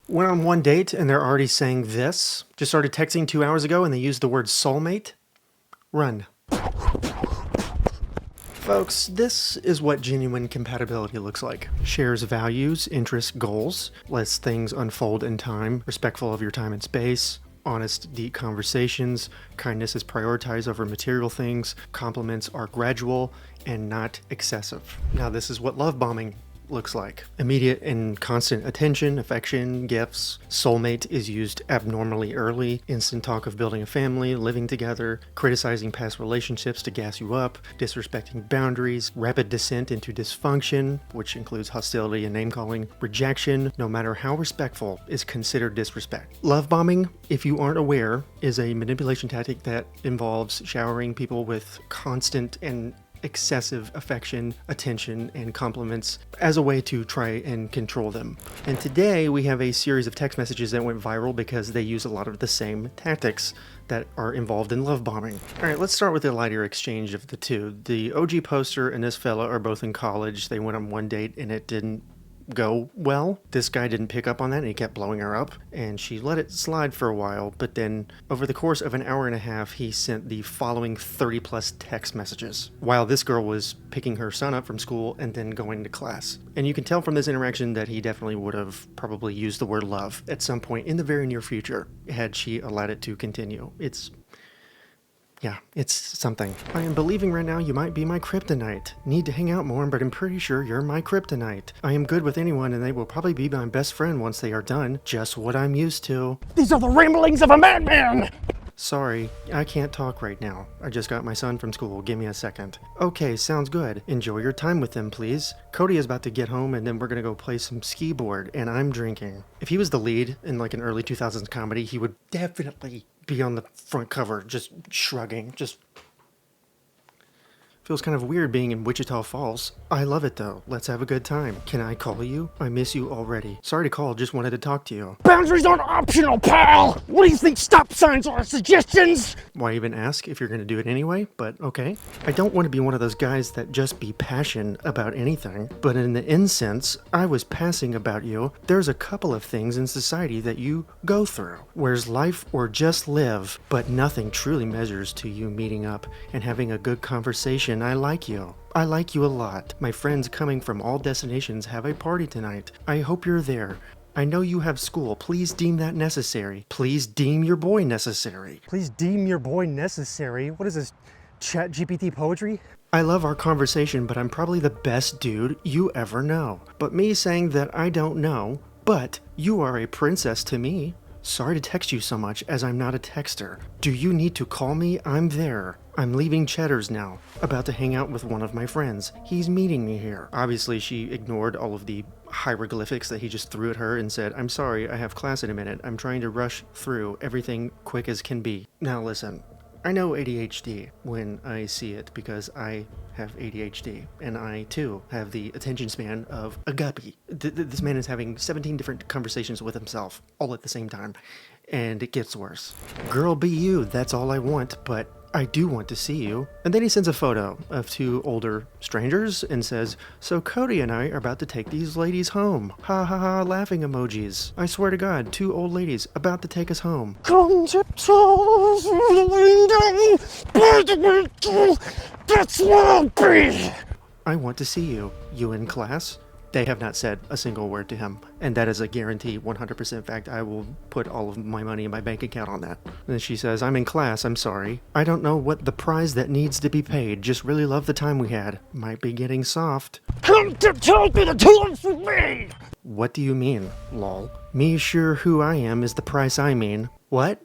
Went on one date and they're already saying this. Just started texting 2 hours ago and they used the word soulmate. Run. Folks, this is what genuine compatibility looks like. Shares values, interests, goals, lets things unfold in time, respectful of your time and space, honest, deep conversations, kindness is prioritized over material things, compliments are gradual and not excessive. Now this is what love bombing looks like. Immediate and constant attention, affection, gifts. Soulmate is used abnormally early. Instant talk of building a family, living together, criticizing past relationships to gas you up, disrespecting boundaries, rapid descent into dysfunction, which includes hostility and name-calling. Rejection, no matter how respectful, is considered disrespect. Love bombing, if you aren't aware, is a manipulation tactic that involves showering people with constant and excessive affection, attention, and compliments as a way to try and control them. And today we have a series of text messages that went viral because they use a lot of the same tactics that are involved in love bombing. Alright, let's start with the lighter exchange of the two. The OG poster and this fella are both in college. They went on one date and it didn't go well. This guy didn't pick up on that and he kept blowing her up and she let it slide for a while, but then over the course of an hour and a half he sent the following 30 plus text messages while this girl was picking her son up from school and then going to class. And you can tell from this interaction that he definitely would have probably used the word love at some point in the very near future had she allowed it to continue. It's something. I am believing right now you might be my kryptonite. Need to hang out more, but I'm pretty sure you're my kryptonite. I am good with anyone and they will probably be my best friend once they are done. Just what I'm used to. These are the ramblings of a madman! Sorry, I can't talk right now. I just got my son from school. Give me a second. Okay, sounds good. Enjoy your time with them, please. Cody is about to get home and then we're gonna go play some skee board and I'm drinking. If he was the lead in like an early 2000s comedy, he would definitely be on the front cover, just shrugging, Feels kind of weird being in Wichita Falls. I love it though. Let's have a good time. Can I call you? I miss you already. Sorry to call, just wanted to talk to you. Boundaries aren't optional, pal! What do you think stop signs are? Suggestions? Why even ask if you're gonna do it anyway? But okay. I don't want to be one of those guys that just be passionate about anything, but in the incense, I was passing about you. There's a couple of things in society that you go through. Where's life or just live, but nothing truly measures to you meeting up and having a good conversation. I like you. I like you a lot. My friends coming from all destinations have a party tonight. I hope you're there. I know you have school. Please deem that necessary. Please deem your boy necessary. Please deem your boy necessary. What is this, Chat GPT poetry? I love our conversation, but I'm probably the best dude you ever know. But me saying that I don't know, but you are a princess to me. Sorry to text you so much as I'm not a texter. Do you need to call me? I'm there. I'm leaving Cheddar's now. About to hang out with one of my friends. He's meeting me here. Obviously, she ignored all of the hieroglyphics that he just threw at her and said, I'm sorry, I have class in a minute. I'm trying to rush through everything quick as can be. Now listen, I know ADHD when I see it because I have ADHD and I too have the attention span of a guppy. This man is having 17 different conversations with himself all at the same time and it gets worse. Girl, be you, that's all I want, but I do want to see you. And then he sends a photo of two older strangers and says, so Cody and I are about to take these ladies home. Ha ha ha, laughing emojis. I swear to God, two old ladies about to take us home. Come tiptoe through the window, by the window, that's where I'll be. I want to see you. You in class? They have not said a single word to him, and that is a guarantee, 100% fact. I will put all of my money in my bank account on that. And then she says, I'm in class, I'm sorry. I don't know what the prize that needs to be paid, just really love the time we had. Might be getting soft. Come tiptoe through the tulips with me! What do you mean, lol? Me sure who I am is the price I mean. What?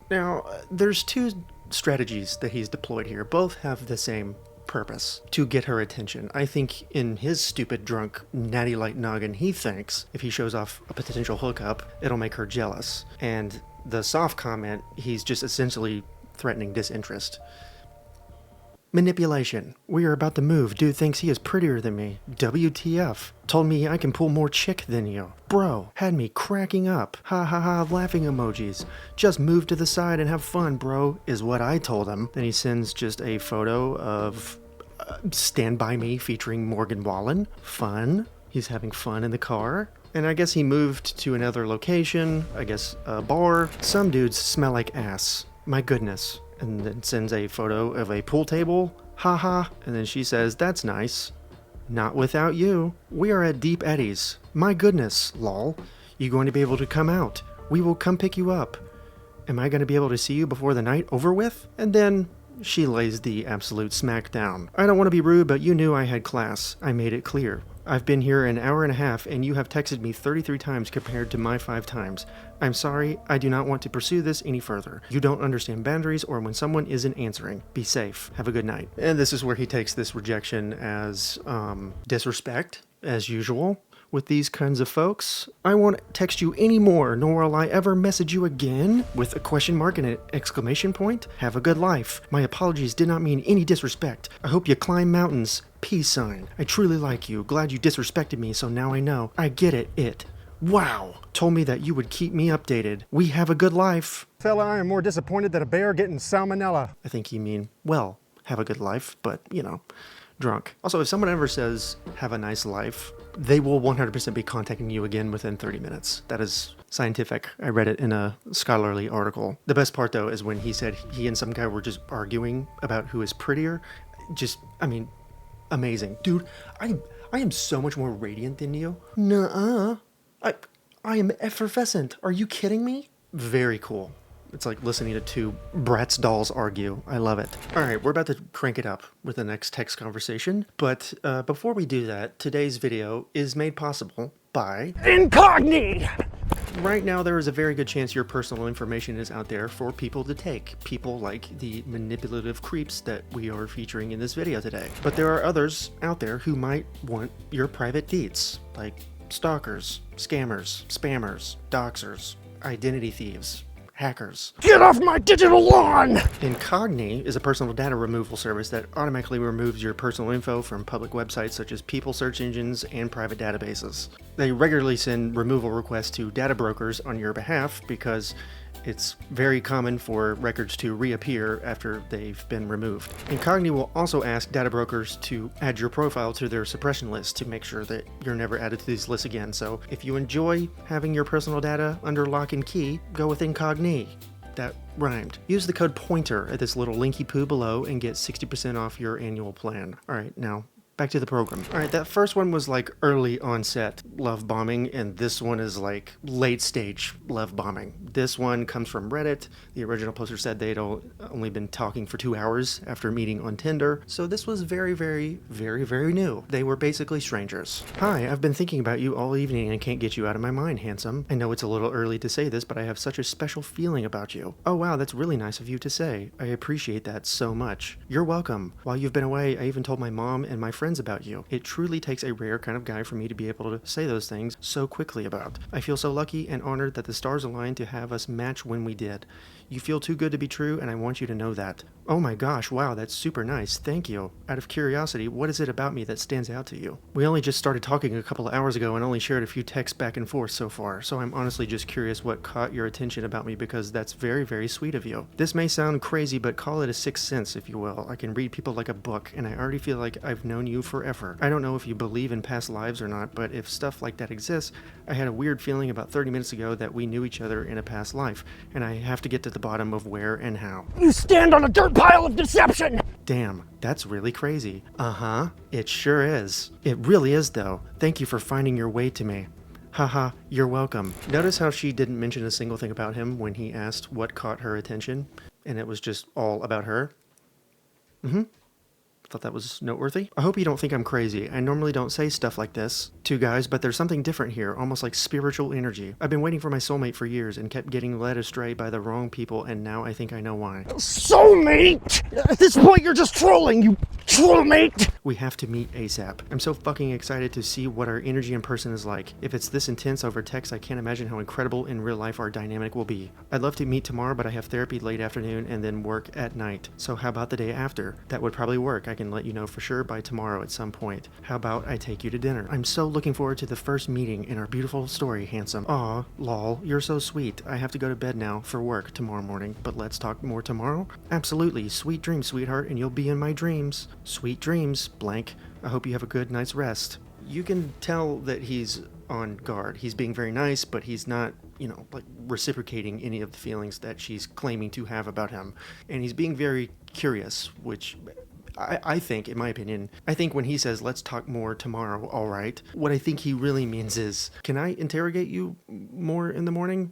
Now, there's two strategies that he's deployed here. Both have the same purpose, to get her attention. I think in his stupid, drunk, natty light noggin, he thinks if he shows off a potential hookup, it'll make her jealous. And the soft comment, he's just essentially threatening disinterest. Manipulation. We are about to move. Dude thinks he is prettier than me. WTF. Told me I can pull more chick than you. Bro, had me cracking up. Ha ha ha, laughing emojis. Just move to the side and have fun, bro, is what I told him. Then he sends just a photo of Stand By Me featuring Morgan Wallen. Fun. He's having fun in the car. And I guess he moved to another location, I guess a bar. Some dudes smell like ass. My goodness. And then sends a photo of a pool table. Haha. And then she says, that's nice. Not without you. We are at Deep Eddies. My goodness, lol. You going to be able to come out? We will come pick you up. Am I going to be able to see you before the night over with? And then she lays the absolute smack down. I don't want to be rude, but you knew I had class. I made it clear. I've been here an hour and a half, and you have texted me 33 times compared to my 5 times. I'm sorry, I do not want to pursue this any further. You don't understand boundaries or when someone isn't answering. Be safe. Have a good night. And this is where he takes this rejection as disrespect, as usual. With these kinds of folks, I won't text you anymore, nor will I ever message you again, with a question mark and an exclamation point. Have a good life. My apologies did not mean any disrespect. I hope you climb mountains. Peace sign. I truly like you. Glad you disrespected me, so now I know. I get it. Wow. Told me that you would keep me updated. We have a good life. Fella, I am more disappointed than a bear getting salmonella. I think you mean, well, have a good life, but, drunk. Also, if someone ever says, have a nice life, they will 100% be contacting you again within 30 minutes. That is scientific. I read it in a scholarly article. The best part, though, is when he said he and some guy were just arguing about who is prettier. Amazing. Dude, I am so much more radiant than you. Nuh-uh. I am effervescent. Are you kidding me? Very cool. It's like listening to 2 Bratz dolls argue. I love it. All right, we're about to crank it up with the next text conversation. But before we do that, today's video is made possible by Incogni! Right now, there is a very good chance your personal information is out there for people to take. People like the manipulative creeps that we are featuring in this video today. But there are others out there who might want your private deets, like stalkers, scammers, spammers, doxers, identity thieves, hackers. Get off my digital lawn! Incogni is a personal data removal service that automatically removes your personal info from public websites such as people search engines and private databases. They regularly send removal requests to data brokers on your behalf because it's very common for records to reappear after they've been removed. Incogni will also ask data brokers to add your profile to their suppression list to make sure that you're never added to these lists again. So if you enjoy having your personal data under lock and key, go with Incogni. That rhymed. Use the code Poynter at this little linky poo below and get 60% off your annual plan. All right, now back to the program. All right, that first one was like early onset love bombing, and this one is like late stage love bombing. This one comes from Reddit. The original poster said they'd only been talking for 2 hours after meeting on Tinder. So this was very, very, very, very new. They were basically strangers. Hi, I've been thinking about you all evening and can't get you out of my mind, handsome. I know it's a little early to say this, but I have such a special feeling about you. Oh wow, that's really nice of you to say. I appreciate that so much. You're welcome. While you've been away, I even told my mom and my friends about you. It truly takes a rare kind of guy for me to be able to say those things so quickly about. I feel so lucky and honored that the stars aligned to have us match when we did. You feel too good to be true, and I want you to know that. Oh my gosh, wow, that's super nice. Thank you. Out of curiosity, what is it about me that stands out to you? We only just started talking a couple of hours ago and only shared a few texts back and forth so far, so I'm honestly just curious what caught your attention about me because that's very, very sweet of you. This may sound crazy, but call it a sixth sense, if you will. I can read people like a book, and I already feel like I've known you forever. I don't know if you believe in past lives or not, but if stuff like that exists, I had a weird feeling about 30 minutes ago that we knew each other in a past life, and I have to get to the bottom of where and how. You stand on a dirt pile of deception! Damn, that's really crazy. Uh-huh, it sure is. It really is, though. Thank you for finding your way to me. Haha, you're welcome. Notice how she didn't mention a single thing about him when he asked what caught her attention, and it was just all about her? Thought that was noteworthy. I hope you don't think I'm crazy. I normally don't say stuff like this to guys, but there's something different here, almost like spiritual energy. I've been waiting for my soulmate for years and kept getting led astray by the wrong people, and now I think I know why. Soulmate? At this point, you're just trolling, you trollmate! We have to meet ASAP. I'm so fucking excited to see what our energy in person is like. If it's this intense over text, I can't imagine how incredible in real life our dynamic will be. I'd love to meet tomorrow, but I have therapy late afternoon and then work at night. So how about the day after? That would probably work. I can let you know for sure by tomorrow at some point. How about I take you to dinner? I'm so looking forward to the first meeting in our beautiful story, handsome. Aw, lol, you're so sweet. I have to go to bed now for work tomorrow morning, but let's talk more tomorrow? Absolutely. Sweet dreams, sweetheart, and you'll be in my dreams. Sweet dreams, blank. I hope you have a good night's rest. You can tell that he's on guard. He's being very nice, but he's not, like reciprocating any of the feelings that she's claiming to have about him. And he's being very curious, which I think, in my opinion, I think when he says, let's talk more tomorrow, all right, what I think he really means is, can I interrogate you more in the morning?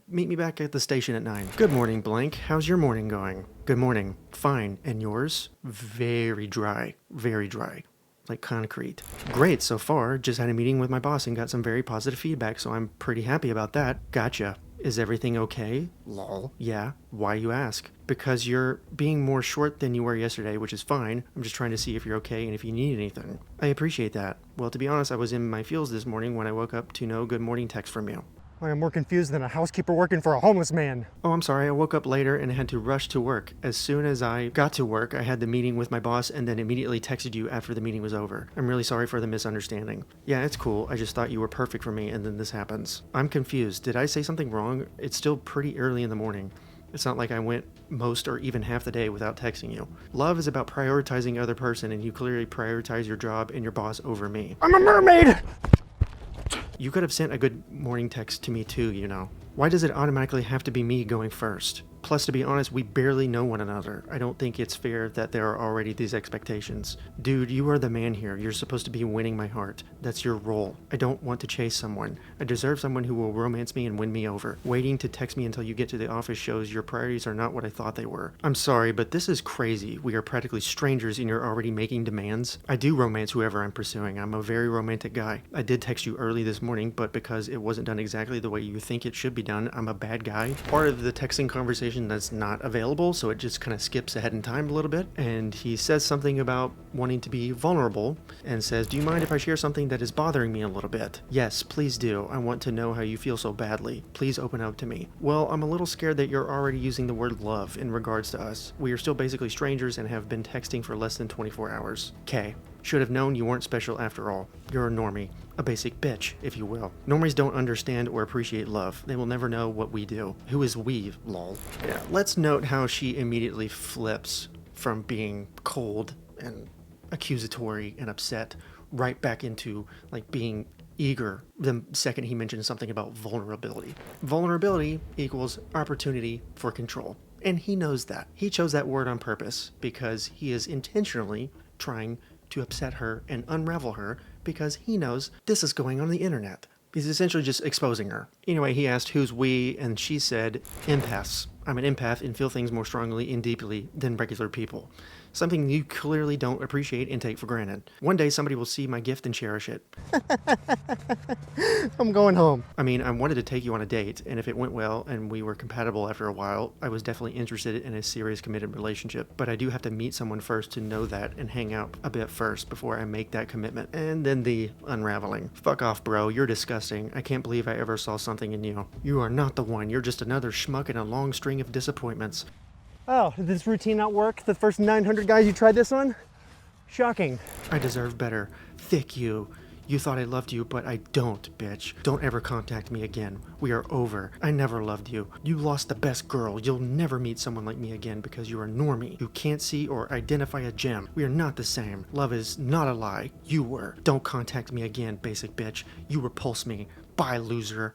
Meet me back at the station at 9. Good morning, blank. How's your morning going? Good morning. Fine. And yours? Very dry. Very dry. Like concrete. Great so far. Just had a meeting with my boss and got some very positive feedback, so I'm pretty happy about that. Gotcha. Is everything okay? Lol. Yeah. Why you ask? Because you're being more short than you were yesterday, which is fine. I'm just trying to see if you're okay and if you need anything. I appreciate that. Well, to be honest, I was in my feels this morning when I woke up to no good morning text from you. I am more confused than a housekeeper working for a homeless man. Oh, I'm sorry. I woke up later and had to rush to work. As soon as I got to work, I had the meeting with my boss and then immediately texted you after the meeting was over. I'm really sorry for the misunderstanding. Yeah, it's cool. I just thought you were perfect for me and then this happens. I'm confused. Did I say something wrong? It's still pretty early in the morning. It's not like I went most or even half the day without texting you. Love is about prioritizing the other person, and you clearly prioritize your job and your boss over me. I'm a mermaid! You could have sent a good morning text to me too, Why does it automatically have to be me going first? Plus, to be honest, we barely know one another. I don't think it's fair that there are already these expectations. Dude, you are the man here. You're supposed to be winning my heart. That's your role. I don't want to chase someone. I deserve someone who will romance me and win me over. Waiting to text me until you get to the office shows your priorities are not what I thought they were. I'm sorry, but this is crazy. We are practically strangers and you're already making demands. I do romance whoever I'm pursuing. I'm a very romantic guy. I did text you early this morning, but because it wasn't done exactly the way you think it should be done, I'm a bad guy. Part of the texting conversation that's not available, so it just kind of skips ahead in time a little bit, and he says something about wanting to be vulnerable and says, do you mind if I share something that is bothering me a little bit? Yes, please do. I want to know how you feel so badly. Please open up to me. Well, I'm a little scared that you're already using the word love in regards to us. We are still basically strangers and have been texting for less than 24 hours. K. Should have known you weren't special after all. You're a normie. A basic bitch, if you will. Normies don't understand or appreciate love. They will never know what we do. Who is we, lol? Yeah, let's note how she immediately flips from being cold and accusatory and upset right back into, like, being eager the second he mentions something about vulnerability. Vulnerability equals opportunity for control. And he knows that. He chose that word on purpose because he is intentionally trying to upset her and unravel her because he knows this is going on the internet. He's essentially just exposing her. Anyway, he asked who's we, and she said, empaths. I'm an empath and feel things more strongly and deeply than regular people. Something you clearly don't appreciate and take for granted. One day somebody will see my gift and cherish it. I'm going home. I mean, I wanted to take you on a date, and if it went well and we were compatible after a while, I was definitely interested in a serious committed relationship. But I do have to meet someone first to know that and hang out a bit first before I make that commitment. And then the unraveling. Fuck off, bro. You're disgusting. I can't believe I ever saw something in you. You are not the one. You're just another schmuck in a long string of disappointments. Oh, did this routine not work? The first 900 guys you tried this on? Shocking. I deserve better. Thick you. You thought I loved you, but I don't, bitch. Don't ever contact me again. We are over. I never loved you. You lost the best girl. You'll never meet someone like me again because you're a normie who can't see or identify a gem. We are not the same. Love is not a lie. You were. Don't contact me again, basic bitch. You repulse me. Bye, loser.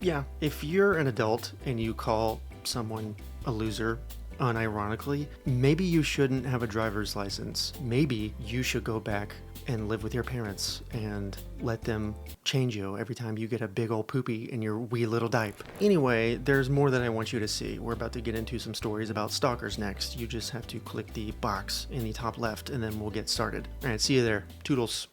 Yeah, if you're an adult and you call someone a loser, unironically, maybe you shouldn't have a driver's license. Maybe you should go back and live with your parents and let them change you every time you get a big old poopy in your wee little diaper. Anyway, there's more that I want you to see. We're about to get into some stories about stalkers next. You just have to click the box in the top left and then we'll get started. Alright, see you there. Toodles.